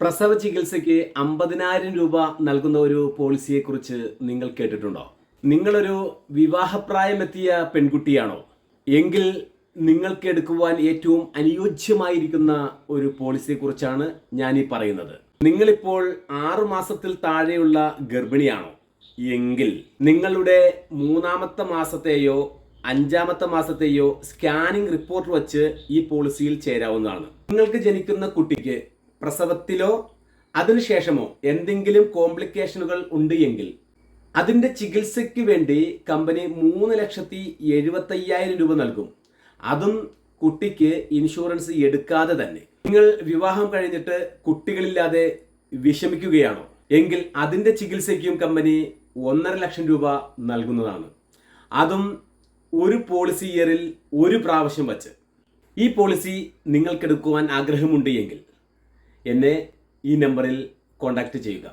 പ്രസവ ചികിത്സയ്ക്ക് 50,000 രൂപ നൽകുന്ന ഒരു പോളിസിയെക്കുറിച്ച് നിങ്ങൾ കേട്ടിട്ടുണ്ടോ? നിങ്ങളൊരു വിവാഹപ്രായമെത്തിയ പെൺകുട്ടിയാണോ? എങ്കിൽ നിങ്ങൾക്ക് എടുക്കുവാൻ ഏറ്റവും അനുയോജ്യമായിരിക്കുന്ന ഒരു പോളിസിയെക്കുറിച്ചാണ് ഞാൻ ഈ പറയുന്നത്. നിങ്ങളിപ്പോൾ 6 മാസത്തിൽ താഴെയുള്ള ഗർഭിണിയാണോ? എങ്കിൽ നിങ്ങളുടെ 3-ാമത്തെ മാസത്തെയോ 5-ാമത്തെ മാസത്തെയോ സ്കാനിംഗ് റിപ്പോർട്ട് വച്ച് ഈ പോളിസിയിൽ ചേരാവുന്നതാണ്. നിങ്ങൾക്ക് ജനിക്കുന്ന കുട്ടിക്ക് പ്രസവത്തിലോ അതിനുശേഷമോ എന്തെങ്കിലും കോംപ്ലിക്കേഷനുകൾ ഉണ്ട് എങ്കിൽ അതിൻ്റെ ചികിത്സയ്ക്ക് വേണ്ടി കമ്പനി 3,70,75,000 രൂപ നൽകും. അതും കുട്ടിക്ക് ഇൻഷുറൻസ് എടുക്കാതെ തന്നെ. നിങ്ങൾ വിവാഹം കഴിഞ്ഞിട്ട് കുട്ടികളില്ലാതെ വിഷമിക്കുകയാണോ? എങ്കിൽ അതിൻ്റെ ചികിത്സയ്ക്കും കമ്പനി 1.5 ലക്ഷം രൂപ നൽകുന്നതാണ്. അതും ഒരു പോളിസി ഇയറിൽ ഒരു പ്രാവശ്യം വച്ച്. ഈ പോളിസി നിങ്ങൾക്കെടുക്കുവാൻ ആഗ്രഹമുണ്ട് എങ്കിൽ എന്നെ ഈ നമ്പറിൽ കോൺടാക്റ്റ് ചെയ്യുക.